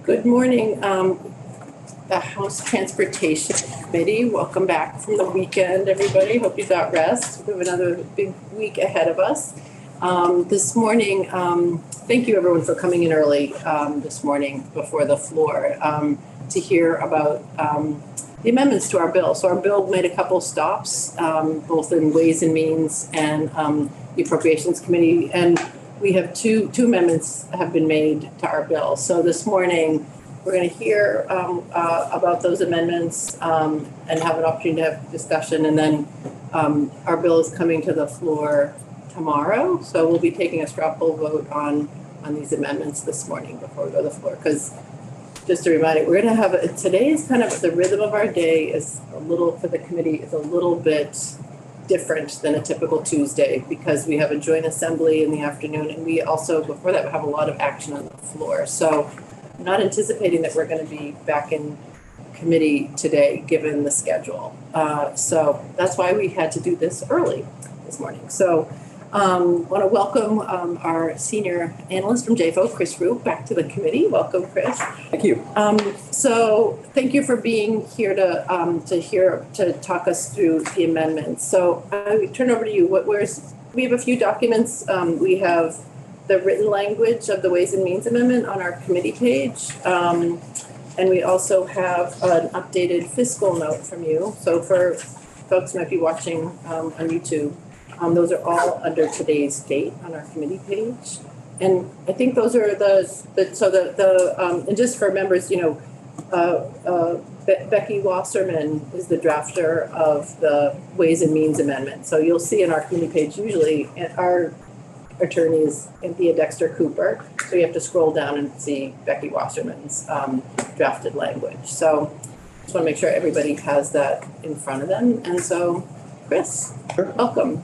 Good morning, the House Transportation Committee. Welcome back from the weekend, everybody. Hope you got rest. We have another big week ahead of us. This morning, thank you everyone for coming in early this morning before the floor to hear about the amendments to our bill. So our bill made a couple stops, both in Ways and Means and the Appropriations Committee, and we have two amendments have been made to our bill. So this morning, we're going to hear about those amendments and have an opportunity to have discussion. And then our bill is coming to the floor tomorrow. So we'll be taking a straw poll vote on these amendments this morning before we go to the floor. Because just a reminder, we're going to have, today is kind of the rhythm of our day is a little, for the committee, is a little bit different than a typical Tuesday because we have a joint assembly in the afternoon, and we also, before that, have a lot of action on the floor. So I'm not anticipating that we're going to be back in committee today, given the schedule. So that's why we had to do this early this morning. So want to welcome our senior analyst from JFO, Chris Roop, back to the committee. Welcome, Chris. Thank you. So thank you for being here to talk us through the amendments. So I turn over to you. We have a few documents. We have the written language of the Ways and Means Amendment on our committee page. And we also have an updated fiscal note from you. So for folks who might be watching on YouTube, those are all under today's date on our committee page. And I think those are and just for members, Becky Wasserman is the drafter of the Ways and Means Amendment. So you'll see in our committee page, usually our attorney is Anthea Dexter Cooper. So you have to scroll down and see Becky Wasserman's drafted language. So just want to make sure everybody has that in front of them. And so, Chris, sure. Welcome.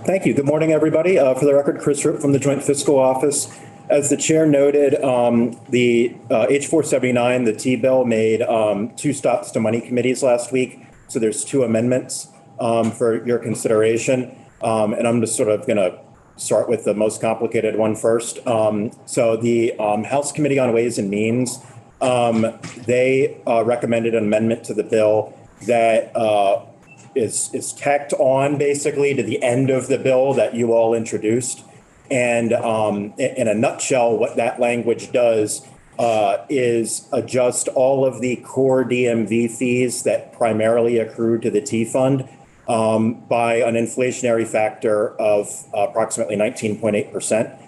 Thank you. Good morning, everybody. For the record, Chris Roop from the Joint Fiscal Office. As the chair noted, the H479, the T-bill, made 2 stops to money committees last week. So there's 2 amendments for your consideration. And I'm just sort of going to start with the most complicated one first. So the House Committee on Ways and Means, they recommended an amendment to the bill that is tacked on basically to the end of the bill that you all introduced. And in a nutshell, what that language does is adjust all of the core DMV fees that primarily accrue to the T fund by an inflationary factor of approximately 19.8%.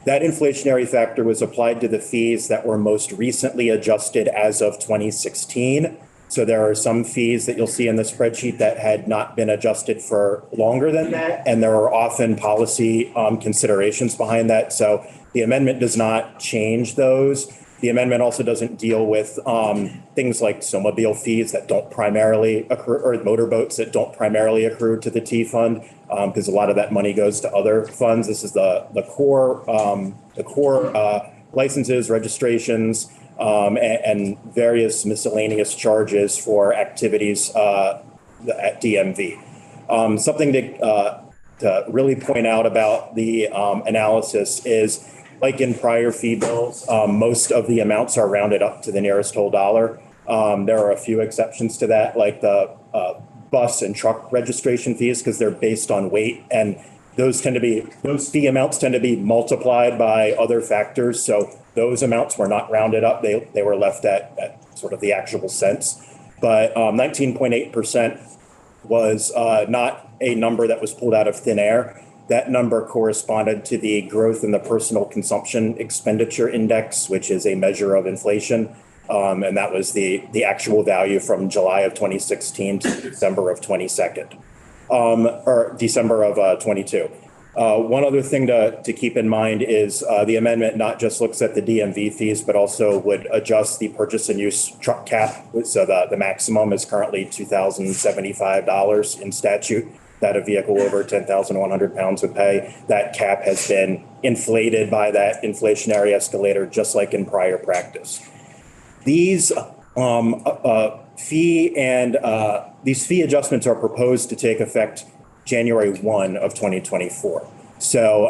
That inflationary factor was applied to the fees that were most recently adjusted as of 2016. So there are some fees that you'll see in the spreadsheet that had not been adjusted for longer than that. And there are often policy considerations behind that. So the amendment does not change those. The amendment also doesn't deal with things like snowmobile fees that don't primarily accrue, or motorboats that don't primarily accrue to the T fund, because a lot of that money goes to other funds. This is the core licenses, registrations, and various miscellaneous charges for activities at DMV. Something to really point out about the analysis is, like in prior fee bills, most of the amounts are rounded up to the nearest whole dollar. There are a few exceptions to that, like the bus and truck registration fees, because they're based on weight, and those fee amounts tend to be multiplied by other factors. So those amounts were not rounded up. They were left at sort of the actual cents. But 19.8% was not a number that was pulled out of thin air. That number corresponded to the growth in the personal consumption expenditure index, which is a measure of inflation. And that was the actual value from July of 2016 to December of 22nd, or December of 22. One other thing to keep in mind is the amendment not just looks at the DMV fees, but also would adjust the purchase and use truck cap. So the maximum is currently $2,075 in statute that a vehicle over 10,100 pounds would pay. That cap has been inflated by that inflationary escalator, just like in prior practice. These fee adjustments are proposed to take effect January 1 of 2024. So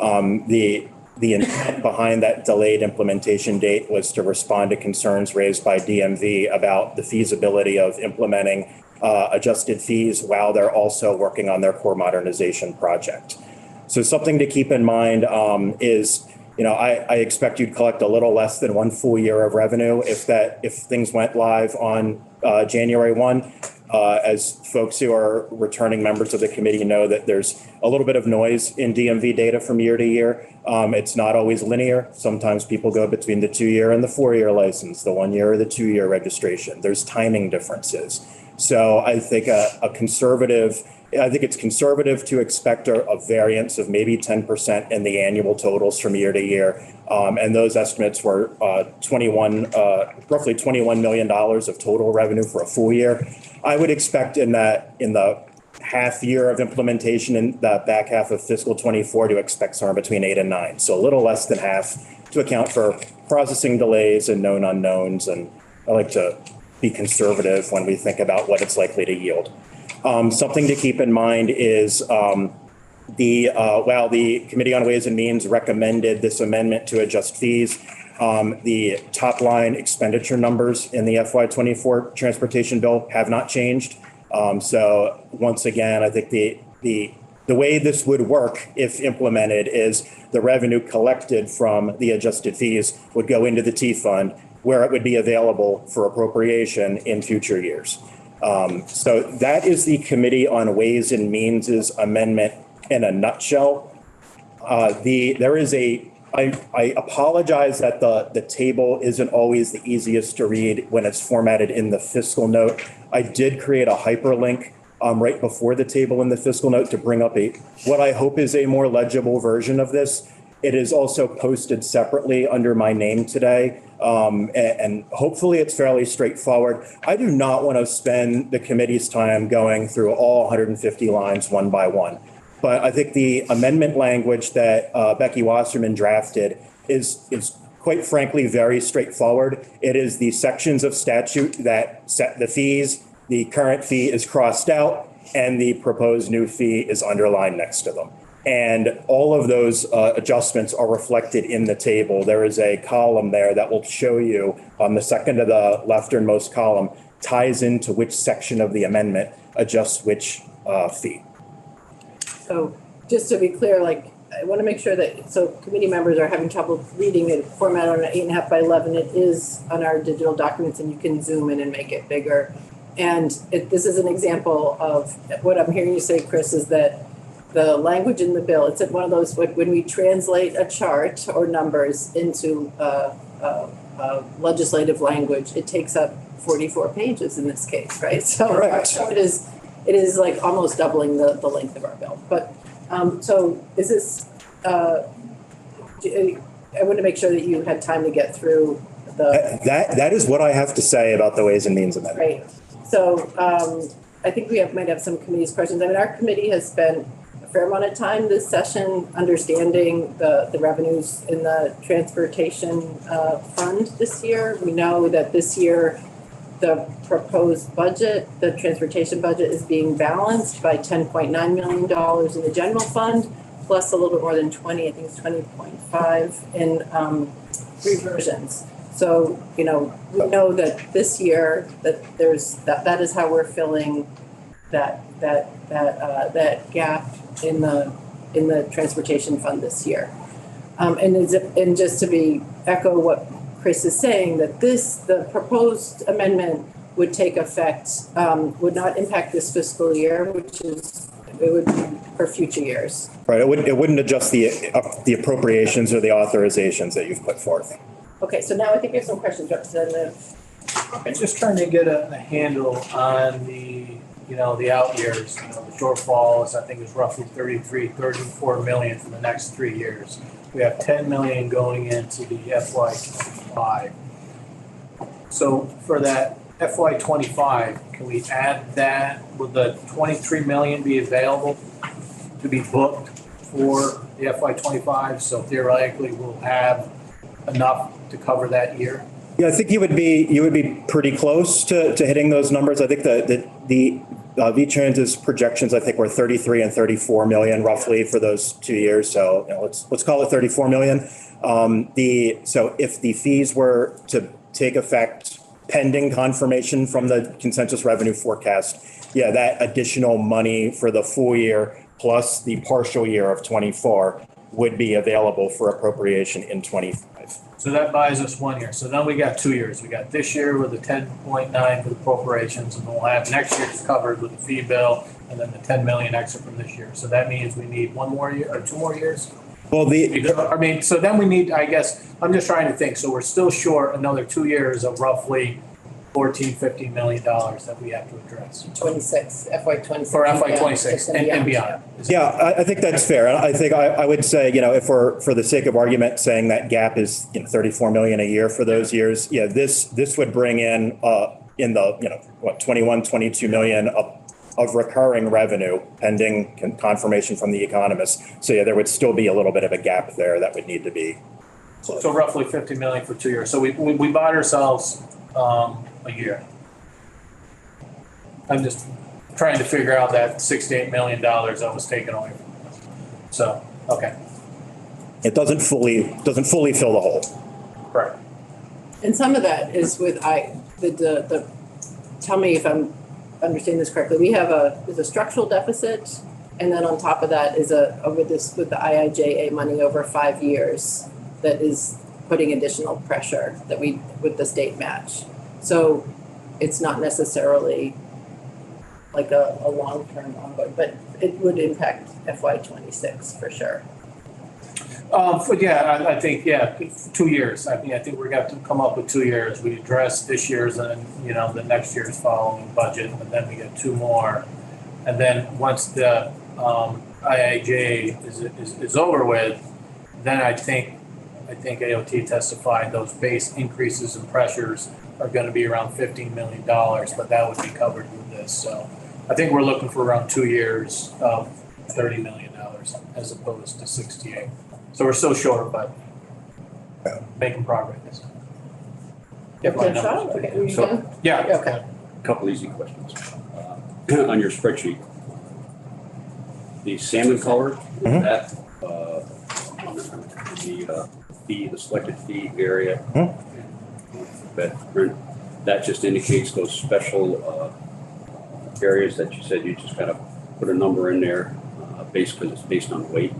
the intent behind that delayed implementation date was to respond to concerns raised by DMV about the feasibility of implementing adjusted fees while they're also working on their core modernization project. So something to keep in mind is, I expect you'd collect a little less than 1 full year of revenue if things went live on January 1. As folks who are returning members of the committee know, that there's a little bit of noise in DMV data from year to year. It's not always linear. Sometimes people go between the 2-year and the 4-year license, the 1-year or the 2-year registration. There's timing differences. So I think it's conservative to expect a variance of maybe 10% in the annual totals from year to year. And those estimates were roughly $21 million of total revenue for a full year. I would expect in the half year of implementation in the back half of fiscal 24 to expect somewhere between 8 and 9. So a little less than half to account for processing delays and known unknowns. And I like to be conservative when we think about what it's likely to yield. Something to keep in mind is while the Committee on Ways and Means recommended this amendment to adjust fees, the top line expenditure numbers in the FY24 transportation bill have not changed. So once again, I think the way this would work if implemented is the revenue collected from the adjusted fees would go into the T fund where it would be available for appropriation in future years. So that is the Committee on Ways and Means' amendment in a nutshell. I apologize that the table isn't always the easiest to read when it's formatted in the fiscal note. I did create a hyperlink right before the table in the fiscal note to bring up what I hope is a more legible version of this. It is also posted separately under my name today. And hopefully it's fairly straightforward. I do not want to spend the committee's time going through all 150 lines one by one. But I think the amendment language that Becky Wasserman drafted is quite frankly very straightforward. It is the sections of statute that set the fees. The current fee is crossed out and the proposed new fee is underlined next to them. And all of those adjustments are reflected in the table. There is a column there that will show you on the second to the lefternmost column ties into which section of the amendment adjusts which fee. So just to be clear, I want to make sure that, so committee members are having trouble reading it format on an 8.5 by 11. It is on our digital documents and you can zoom in and make it bigger. And this is an example of what I'm hearing you say, Chris, is that the language in the bill, it's one of those, when we translate a chart or numbers into legislative language, it takes up 44 pages in this case, right? So it is like almost doubling the length of our bill. But so is this, I want to make sure that you had time to get through that is what I have to say about the Ways and Means Amendment. Right. So I think we might have some committee's questions. I mean, our committee has spent a fair amount of time this session understanding the revenues in the transportation fund this year. We know that this year the proposed budget, the transportation budget, is being balanced by $10.9 million in the general fund, plus a little bit more than 20, I think it's 20.5 in reversions. So, we know that this year that that is how we're filling that gap in the transportation fund this year. And just to echo what Chris is saying, that the proposed amendment would take effect, would not impact this fiscal year, it would be for future years. Right. It wouldn't adjust the appropriations or the authorizations that you've put forth. Okay, so now I think we have some questions, Representative. I'm just trying to get a handle on the out years. The shortfall is, I think, is roughly 34 million for the next 3 years. We have 10 million going into the FY25. So for that FY25, can we add that? Would the 23 million be available to be booked for the FY25? So theoretically, we'll have enough to cover that year? Yeah, I think you would be pretty close to hitting those numbers. I think the V-Trans's projections, I think, were 33 and 34 million roughly for those 2 years. So let's call it 34 million. So if the fees were to take effect pending confirmation from the consensus revenue forecast, yeah, that additional money for the full year plus the partial year of 24 would be available for appropriation in 25. So that buys us 1 year. So then we got 2 years. We got this year with the 10.9 for the appropriations, and we'll have next year's covered with the fee bill, and then the 10 million extra from this year. So that means we need 1 more year or 2 more years? Well, So then we need, I guess, I'm just trying to think. So we're still short another 2 years of roughly $14-15 million that we have to address. 26, FY 26. For FY 26 and beyond. yeah, I think that's fair. And I think I would say, if we're, for the sake of argument, saying that gap is 34 million a year for those years, yeah, this would bring in the, 21, 22 million of recurring revenue pending confirmation from the economists. So yeah, there would still be a little bit of a gap there that would need to be. So roughly 50 million for 2 years. So we bought ourselves a year. I'm just trying to figure out that $68 million that was taken away from us. So, okay. It doesn't fully fill the hole. Correct. And some of that is with the tell me if I'm understanding this correctly. We have there's a structural deficit, and then on top of that is with the IIJA money over 5 years that is putting additional pressure with the state match. So it's not necessarily like a long-term ongoing, but it would impact FY 26 for sure. I think 2 years. I think we're going to come up with 2 years. We address this year's and the next year's following budget, but then we get 2 more, and then once the IIJ is over with, then I think AOT testified those base increases and pressures are going to be around $15 million, but that would be covered with this. So I think we're looking for around 2 years of $30 million as opposed to 68. So we're still short, but making progress. Okay, Sean? Okay, are you So- done? Yeah. Okay. Couple easy questions. On your spreadsheet, the salmon color, Mhm. that, the selected fee area, that just indicates those special areas that you said you just gotta put a number in there, because it's based on weight.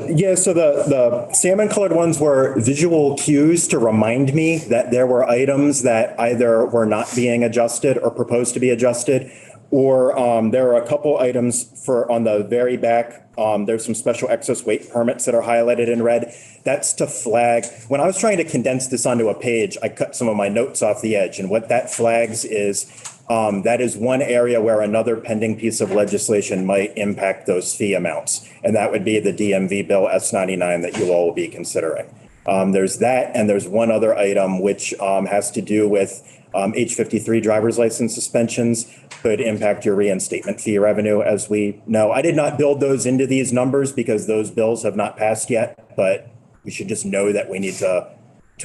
Yeah, so the salmon colored ones were visual cues to remind me that there were items that either were not being adjusted or proposed to be adjusted, or there are a couple items on the very back. There's some special excess weight permits that are highlighted in red. That's to flag. When I was trying to condense this onto a page, I cut some of my notes off the edge, and what that flags is that is one area where another pending piece of legislation might impact those fee amounts. And that would be the DMV bill S99 that you all will be considering. There's that, and there's one other item which has to do with H53 driver's license suspensions could impact your reinstatement fee revenue, as we know. I did not build those into these numbers because those bills have not passed yet, but we should just know that we need to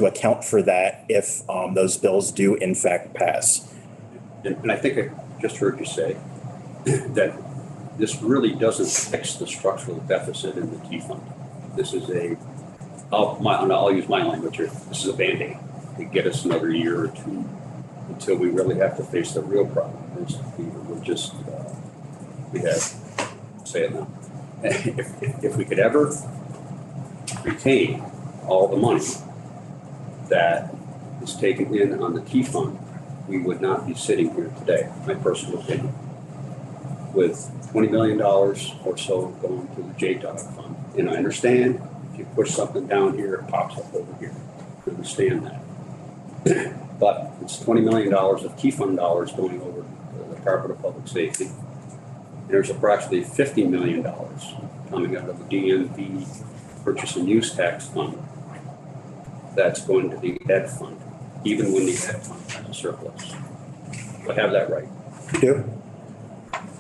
account for that if those bills do in fact pass. And I think I just heard you say that this really doesn't fix the structural deficit in the T fund. This is I'll use my language here, this is a Band-Aid to get us another year or two until we really have to face the real problem. Say it now. If we could ever retain all the money that is taken in on the T fund, we would not be sitting here today, my personal opinion, with $20 million or so going to the JTOG fund. And I understand if you push something down here, it pops up over here. I understand that. But it's $20 million of T fund dollars going over to the Department of Public Safety. There's approximately $50 million coming out of the DMV Purchase and Use Tax Fund that's going to the Ed Fund, even when the Ed Fund has a surplus. Do I have that right? You do?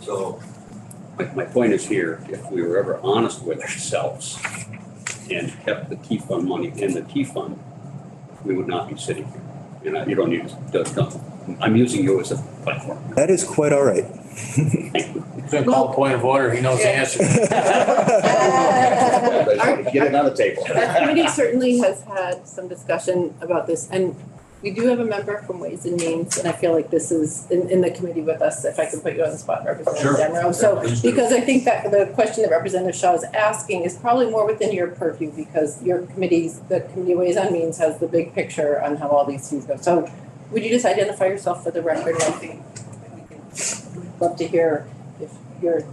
So my point is here, if we were ever honest with ourselves and kept the T fund money in the T fund, we would not be sitting here. You don't need to I'm using you as a platform. That is quite all right. He's gonna call a point of order, he knows the answer. I just want to get it on the table. Our committee certainly has had some discussion about this, and we do have a member from Ways and Means, and I feel like this is in the committee with us, if I can put you on the spot, Representative Sure. Demrow. So, Please do. because I think that the question that Representative Shaw is asking is probably more within your purview, because your committees, the Committee of Ways and Means has the big picture on how all these things go. So would you just identify yourself for the record? I think we'd love to hear if you're,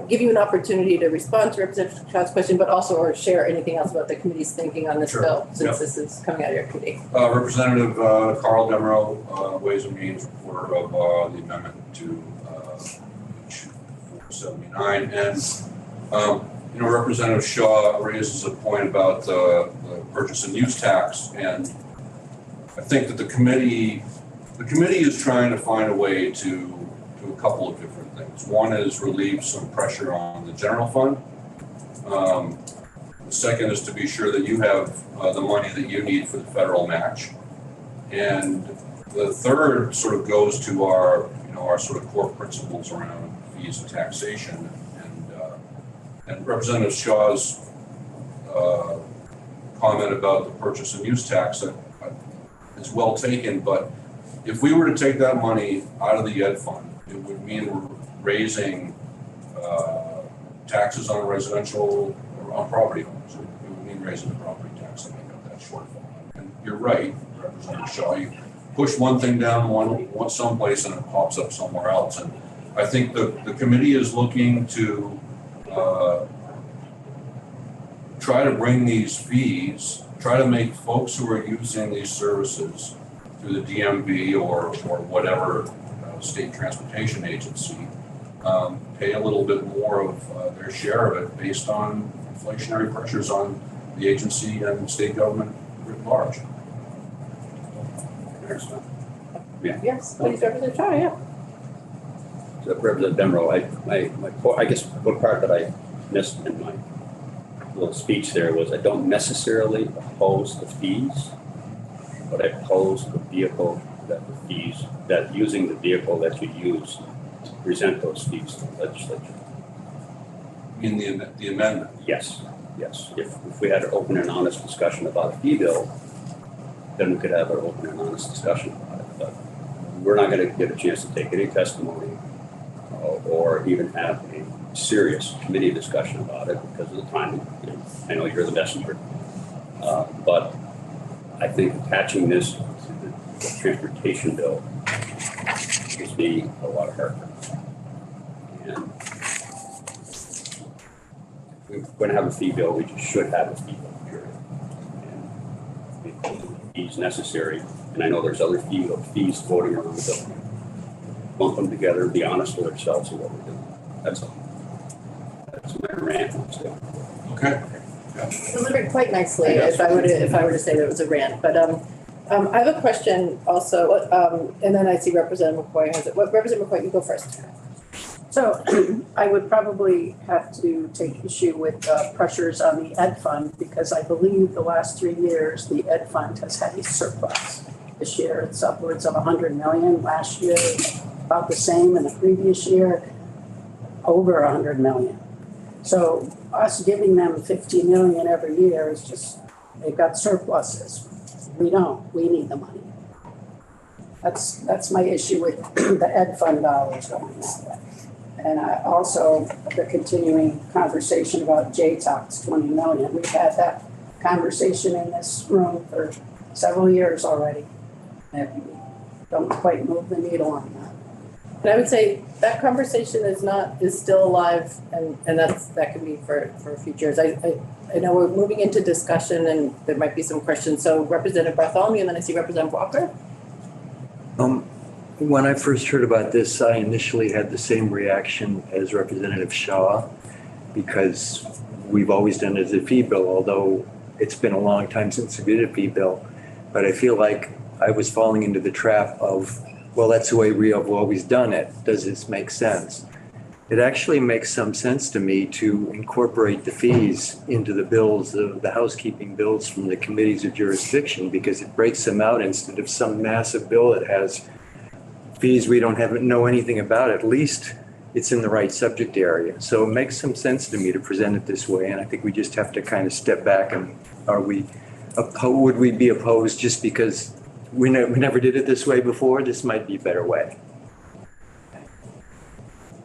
give you an opportunity to respond to Representative Shaw's question, but also or share anything else about the committee's thinking on this Sure. bill, since Yep. this is coming out of your committee. Representative Carl Demrow, Ways and Means, reporter of the amendment to H 479. And, Representative Shaw raises a point about the purchase and use tax. And I think that the committee is trying to find a way to do a couple of different things. One is relieve some pressure on the general fund. The second is to be sure that you have the money that you need for the federal match. And the third sort of goes to our sort of core principles around fees and taxation. And Representative Shaw's comment about the purchase and use tax is well taken, but if we were to take that money out of the ed fund, it would mean we're raising taxes on residential or on property owners. It would mean raising the property tax to make up that shortfall. And you're right, Representative Shaw, you push one thing down one someplace and it pops up somewhere else. And I think the committee is looking to try to bring these fees, try to make folks who are using these services through the DMV or whatever state transportation agency, pay a little bit more of their share of it based on inflationary pressures on the agency and state government writ large. Yes, please, Representative Shaw, yeah. So Representative Demrow, I guess one part that I missed in my little speech there was I don't necessarily oppose the fees, but I oppose the vehicle that using the vehicle that you use to present those fees to the legislature. In the amendment. Yes. If we had an open and honest discussion about a fee bill, then we could have an open and honest discussion about it. But we're not going to get a chance to take any testimony or even have a serious committee discussion about it because of the timing. I know you're the messenger, but I think attaching this to the transportation bill gives me a lot of heartburn. And if we're going to have a fee bill, we just should have a fee bill, period. And make the fees necessary. And I know there's other fees floating around the bill. Bump them together, be honest with ourselves and what we're doing. That's all. That's my rant. Okay. Delivered quite nicely, if I were to say that it was a rant, but I have a question also, and then I see Representative McCoy has it. Representative McCoy, you go first. So I would probably have to take issue with pressures on the ed fund because I believe the last 3 years, the ed fund has had a surplus. This year, it's upwards of 100 million. Last year, about the same, and the previous year, over 100 million. So us giving them 50 million every year is just, they've got surpluses. We don't, we need the money. That's my issue with the ed fund dollars going that way. And I also, the continuing conversation about JTOX 20 million. We've had that conversation in this room for several years already. And we don't quite move the needle on that. And I would say that conversation is still alive, and that can be for future years. I know we're moving into discussion and there might be some questions. So Representative Bartholomew, and then I see Representative Walker. When I first heard about this, I initially had the same reaction as Representative Shaw because we've always done it as a fee bill, although it's been a long time since we did a fee bill. But I feel like I was falling into the trap of, well, that's the way we have always done it. Does this make sense? It actually makes some sense to me to incorporate the fees into the bills, of the housekeeping bills from the committees of jurisdiction, because it breaks them out instead of some massive bill that has fees we don't know anything about. At least it's in the right subject area. So it makes some sense to me to present it this way. And I think we just have to kind of step back and would we be opposed just because we never did it this way before? This might be a better way.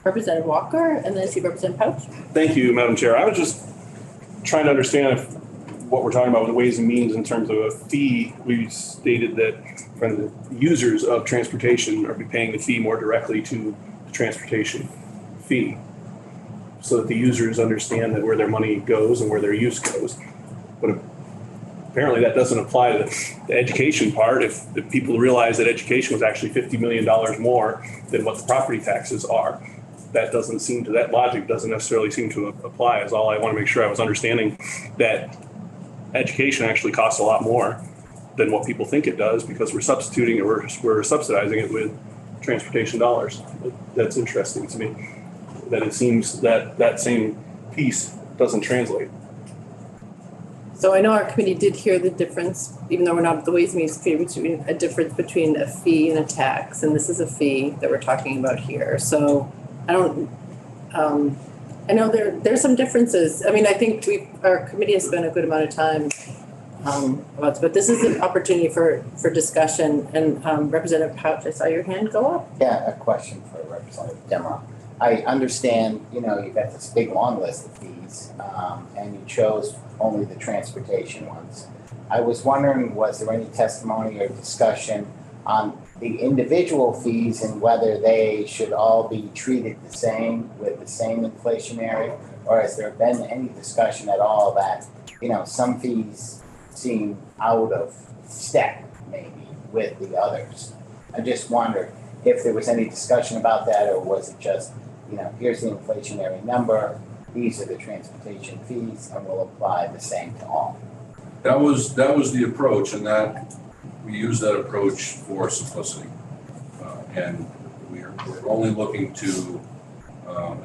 Representative Walker, and then I see Representative Pouch. Thank you, Madam Chair. I was just trying to understand what we're talking about with Ways and Means in terms of a fee. We stated that the users of transportation are be paying the fee more directly to the transportation fee, so that the users understand that where their money goes and where their use goes. But apparently that doesn't apply to the education part. If people realize that education was actually $50 million more than what the property taxes are, that logic doesn't necessarily seem to apply. Is all I want to make sure I was understanding, that education actually costs a lot more than what people think it does, because we're substituting or we're subsidizing it with transportation dollars. That's interesting to me, that it seems that same piece doesn't translate. So I know our committee did hear the difference, even though we're not at the Ways and Means Committee, between a difference between a fee and a tax, and this is a fee that we're talking about here. So I know there's some differences. I mean, I think our committee has spent a good amount of time about this, but this is an opportunity for discussion. And Representative Pouch, I saw your hand go up. Yeah, a question for Representative Demerol. I understand, you've got this big long list of fees, and you chose only the transportation ones. I was wondering, was there any testimony or discussion on the individual fees and whether they should all be treated the same with the same inflationary, or has there been any discussion at all that, some fees seem out of step maybe with the others? I just wondered if there was any discussion about that, or was it just, here's the inflationary number, these are the transportation fees, and we'll apply the same to all. That was the approach, and that we use that approach for simplicity. And we're only looking to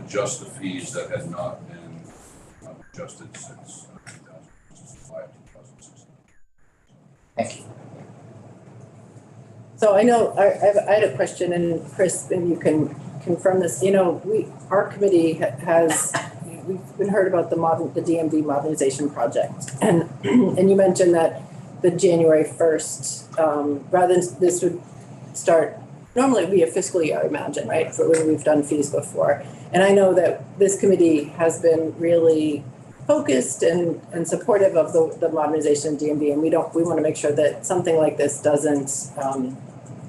adjust the fees that had not been adjusted since 2005, 2006. Thank you. So I know I had a question, and Chris, maybe you can confirm this. Our committee we've been heard about the DMV modernization project, and you mentioned that the January 1st, rather than this would start. Normally it would be a fiscal year, I imagine, right? For when we've done fees before. And I know that this committee has been really focused and supportive of the modernization of DMV. And we want to make sure that something like this doesn't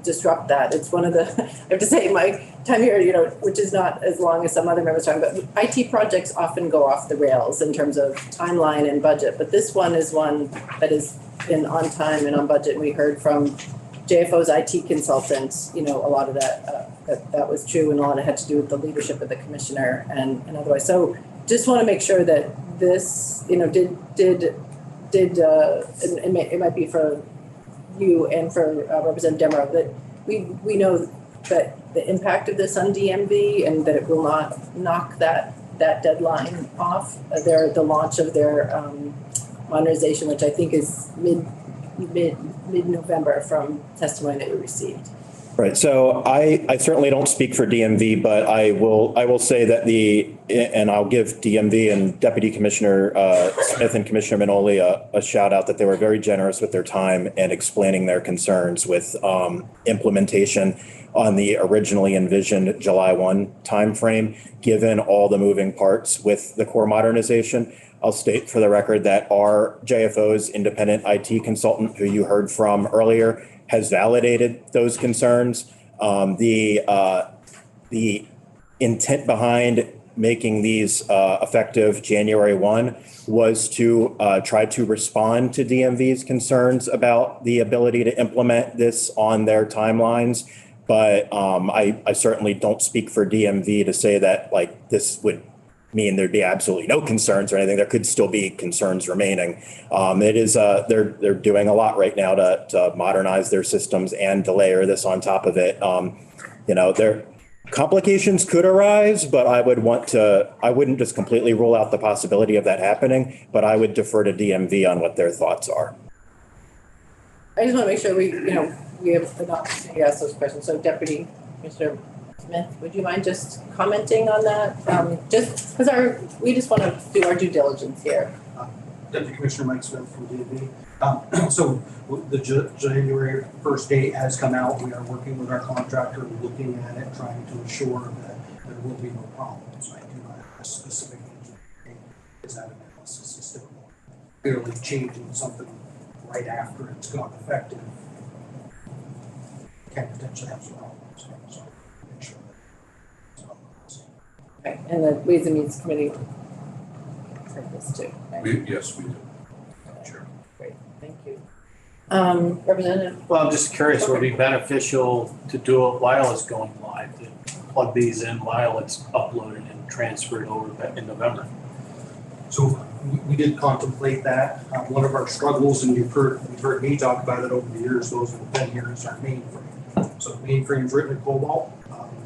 disrupt that. It's one of the, I have to say, my time here, which is not as long as some other members' time, but IT projects often go off the rails in terms of timeline and budget. But this one is one that has been on time and on budget. And we heard from JFO's IT consultant, a lot of that was true, and a lot of it had to do with the leadership of the commissioner and otherwise. So just want to make sure that this, did and it might be for you and for Representative Demerol, that we know that the impact of this on DMV and that it will not knock that deadline off. The launch of their modernization, which I think is mid-November from testimony that we received. Right. So I certainly don't speak for DMV, but I will say that and I'll give DMV and Deputy Commissioner Smith and Commissioner Minoli a shout out that they were very generous with their time and explaining their concerns with implementation on the originally envisioned July 1 timeframe, given all the moving parts with the core modernization. I'll state for the record that our JFO's independent IT consultant, who you heard from earlier, has validated those concerns. The intent behind making these effective January 1 was to try to respond to DMV's concerns about the ability to implement this on their timelines. But I certainly don't speak for DMV to say that this would mean there'd be absolutely no concerns or anything. There could still be concerns remaining. It is they're doing a lot right now to modernize their systems and to layer this on top of it. Complications could arise, but I wouldn't just completely rule out the possibility of that happening, but I would defer to DMV on what their thoughts are. I just want to make sure we have an opportunity to ask those questions. So Deputy Commissioner Smith, would you mind just commenting on that? Just because we just want to do our due diligence here. Deputy Commissioner Mike Smith from DMV. So the January 1st date has come out. We are working with our contractor, looking at it, trying to ensure that there will be no problems. I do not have a specific date. Is that analysis system clearly changing something right after it's gone effective can potentially have some problems. So make sure that. Okay, and the Ways and Means Committee heard this too. Okay. Yes, we do. Sure. Great, thank you. Representative? Well, I'm just curious, would it be beneficial to do it while it's going live, to plug these in while it's uploaded and transferred over in November? So we did contemplate that. One of our struggles, and you've heard me talk about it over the years, those who have been here, is our mainframe. So the mainframe's written in COBOL.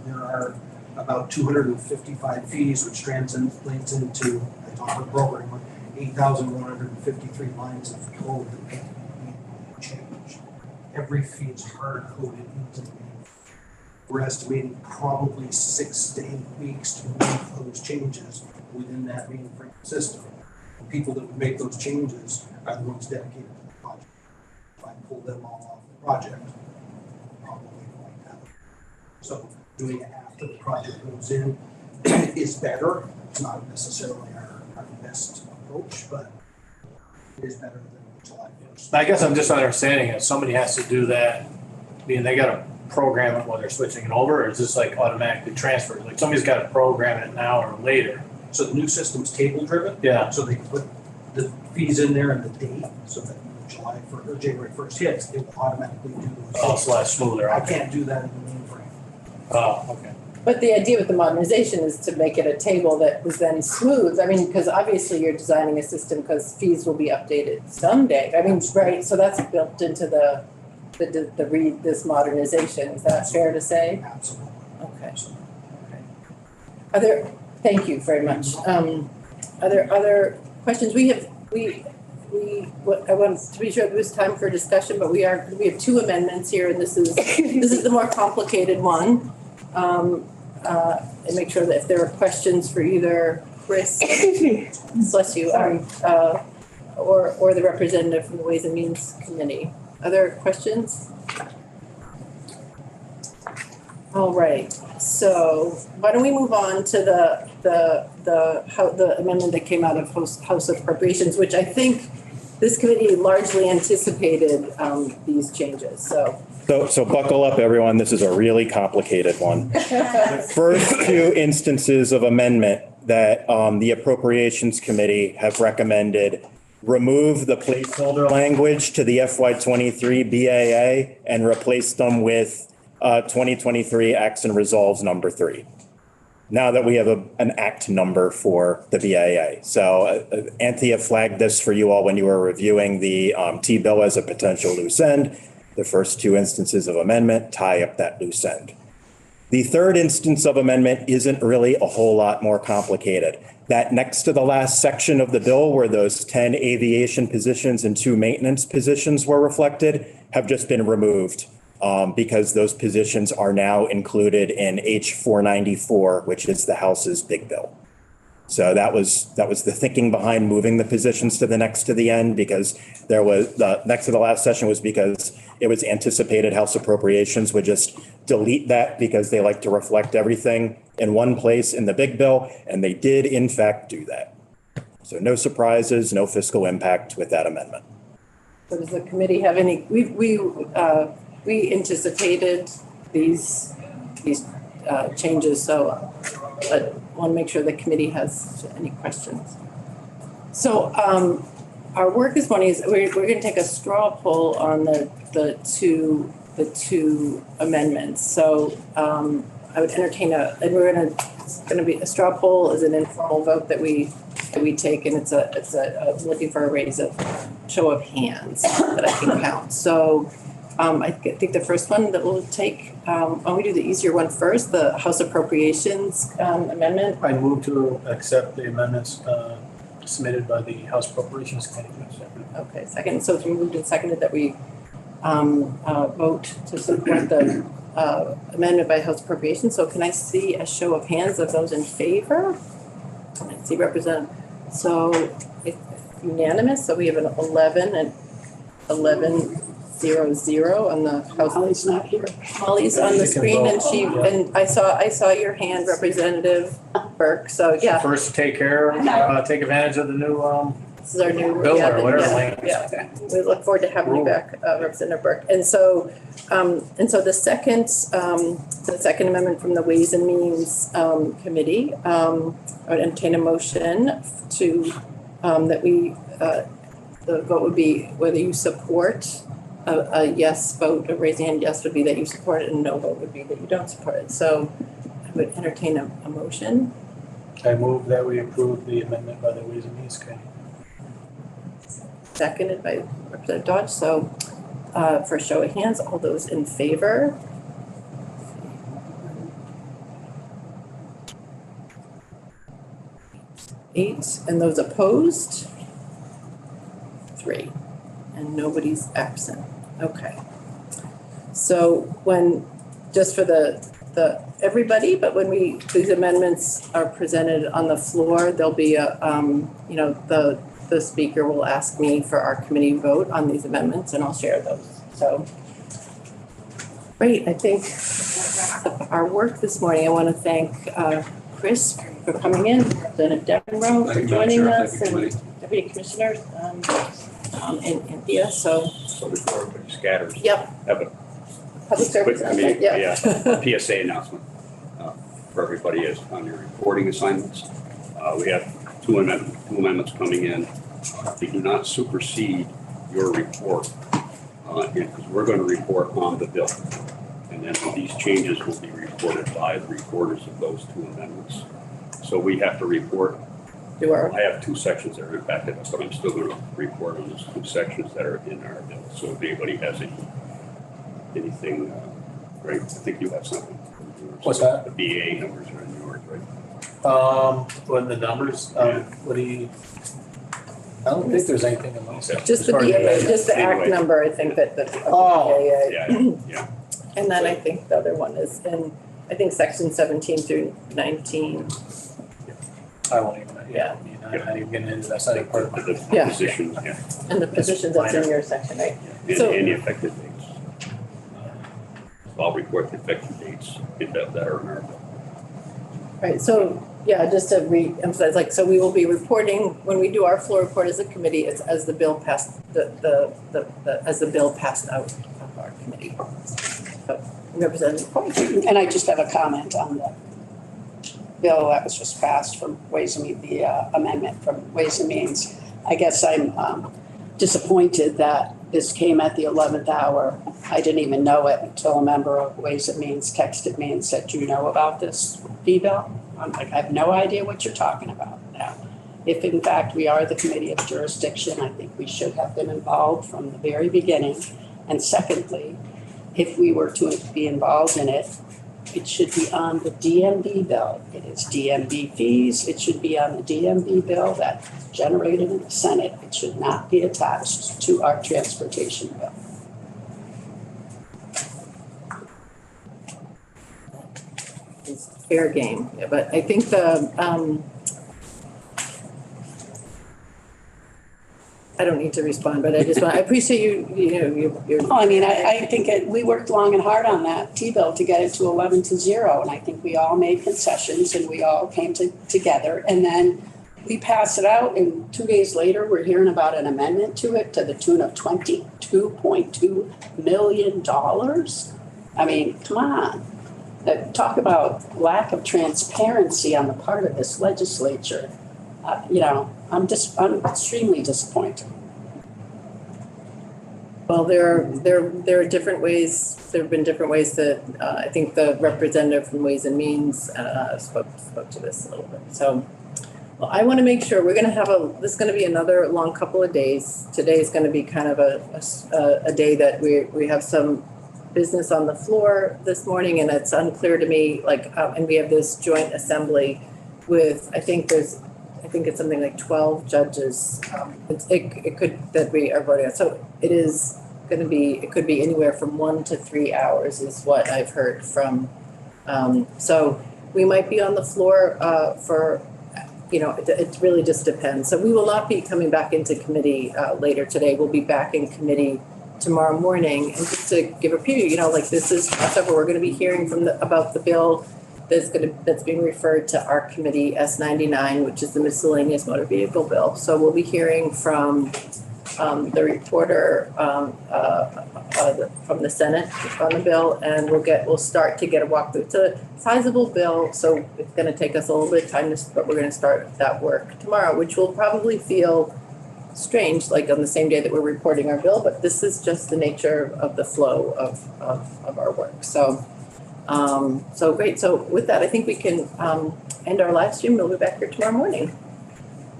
There are about 255 fees, which translates into, I talked with programmer, 8,153 lines of code that need to be changed. Every fee is hard coded into the mainframe. We're estimating probably 6 to 8 weeks to make those changes within that mainframe system. The people that would make those changes are the ones dedicated to the project. If I pull them all off the project, probably won't happen. So doing it after the project goes in is better. It's not necessarily our best approach, but it is better than July 1st. I guess I'm just understanding if somebody has to do that, I mean, they gotta program it while they're switching it over, or is this like automatically transferred? Like somebody's gotta program it now or later. So the new system's table driven. Yeah. So they can put the fees in there and the date, so that when July 1st or January 1st hits, it will automatically do those. Oh, it's a lot smoother. I Okay. can't do that in the mainframe. Oh, okay. But the idea with the modernization is to make it a table that is then smooth. I mean, because obviously you're designing a system because fees will be updated someday. I mean, right, so that's built into this modernization. Is that fair to say? Absolutely. Okay. Thank you very much. Are there other questions? I want to be sure it was time for discussion, but we have 2 amendments here, and this is the more complicated one. And make sure that if there are questions for either Chris, bless you, or the representative from the Ways and Means Committee. Other questions? All right, so why don't we move on to the amendment that came out of House Appropriations, which I think this committee largely anticipated these changes, so. So buckle up, everyone. This is a really complicated one. The first 2 instances of amendment that the Appropriations Committee have recommended remove the placeholder language to the FY23 BAA and replace them with 2023 Acts and Resolves number 3. Now that we have an act number for the BAA. So Anthea flagged this for you all when you were reviewing the T-bill as a potential loose end. The first 2 instances of amendment tie up that loose end. The third instance of amendment isn't really a whole lot more complicated. That next to the last section of the bill where those 10 aviation positions and 2 maintenance positions were reflected have just been removed because those positions are now included in H494, which is the House's big bill. So that was the thinking behind moving the positions to the next to the end, because there was the next to the last session was because it was anticipated House Appropriations would just delete that because they like to reflect everything in one place in the big bill. And they did in fact do that. So no surprises, no fiscal impact with that amendment. So does the committee have any, we anticipated these changes, so I want to make sure the committee has any questions. So our work this morning is we're going to take a straw poll on the two amendments. So I would entertain and it's going to be a straw poll is an informal vote that we take, and it's looking for a show of hands that I can count. So I think the first one that we'll take, why don't we do the easier one first, the House Appropriations Amendment. I move to accept the amendments submitted by the House Appropriations Committee. Okay, second, so it's been moved and seconded that we vote to support the amendment by House Appropriations. So can I see a show of hands of those in favor? I see representative, so it's unanimous, so we have an 11 and 11-0-0 on the House. Holly's not here. Molly's on the She can screen and vote. she, and I saw your hand, Representative Burke, so yeah, First to take take advantage of the new this is our new. bill yeah, or whatever. yeah, language. yeah. We look forward to having you back, Representative Burke. And so the second amendment from the Ways and Means Committee, I would entertain a motion to, that we, the vote would be whether you support a yes vote, a raising hand yes would be that you support it, and no vote would be that you don't support it. So I would entertain a motion. I move that we approve the amendment by the Ways and Means Committee. Seconded by Representative Dodge. So for a show of hands, all those in favor? Eight, and those opposed? 3, and nobody's absent. Okay. So when, just for the everybody, but when these amendments are presented on the floor, there'll be a, the speaker will ask me for our committee vote on these amendments, and I'll share those. So, great, I think that's our work this morning. I want to thank Chris for coming in, Representative Devereaux for Thank you, Madam joining Chair. us, Thank you, and Deputy Commissioner and Anthea. So, So before everybody scatters, yep, have a public service quick, announcement, yeah. PSA announcement for everybody is on your reporting assignments. We have two amendments coming in. They do not supersede your report, because we're going to report on the bill. And then these changes will be reported by the recorders of those two amendments. So we have to report. I have 2 sections that are impacted, but I'm still going to report on those 2 sections that are in our bill. So if anybody has anything, right, I think you have something. What's that? The BA numbers are in yours, right? When the numbers, Yeah. what do you? I don't think there's anything in those. Just the BAA, just the act Anyway. number, I think that the Oh. BAA. Yeah. And then I think the other one is in, I think section 17 through 19. I won't even, Yeah. I'm not even getting into that, that's not even part of my. The Yeah. positions, yeah. And the positions that's in your section, right? And So- the effective dates. So I'll report the effective dates that are in our bill. Right, so, yeah, just to re-emphasize, like, so we will be reporting, when we do our floor report as a committee, it's as the bill passed, as the bill passed out of our committee. So, Representative Point. And I just have a comment on the bill that was just passed from Ways and Means, the amendment from Ways and Means. I guess I'm disappointed that this came at the 11th hour. I didn't even know it until a member of Ways and Means texted me and said, "Do you know about this fee bill?" I'm like, I have no idea what you're talking about now. If in fact we are the committee of jurisdiction, I think we should have been involved from the very beginning. And secondly, if we were to be involved in it, it should be on the DMV bill. It is DMV fees. It should be on the DMV bill that's generated in the Senate. It should not be attached to our transportation bill. It's fair game, yeah, but I think I don't need to respond, but I just want, I appreciate you're. Well, I mean, I think we worked long and hard on that T-bill to get it to 11-0. And I think we all made concessions and we all came together. And then we passed it out, and 2 days later, we're hearing about an amendment to it to the tune of $22.2 million. I mean, come on. Talk about lack of transparency on the part of this legislature. I'm extremely disappointed. Well, there are different ways, there have been different ways that, I think the representative from Ways and Means spoke to this a little bit. So Well, I want to make sure, we're going to have this is going to be another long couple of days. Today is going to be kind of a day that we have some business on the floor this morning, and it's unclear to me, and we have this joint assembly with, I think it's something like 12 judges. It could, that we are voting on. So it is going to be, it could be anywhere from 1 to 3 hours is what I've heard from. So we might be on the floor for, it really just depends. So we will not be coming back into committee later today. We'll be back in committee tomorrow morning. And just to give a preview, this is crossover. We're going to be hearing about the bill that's being referred to our committee, S99, which is the miscellaneous motor vehicle bill. So we'll be hearing from the reporter from the Senate on the bill, and we'll start to get a walkthrough. It's a sizable bill, so it's going to take us a little bit of time, but we're going to start that work tomorrow, which will probably feel strange, like on the same day that we're reporting our bill, but this is just the nature of the flow of our work. So great. So with that, I think we can end our live stream. We'll be back here tomorrow morning.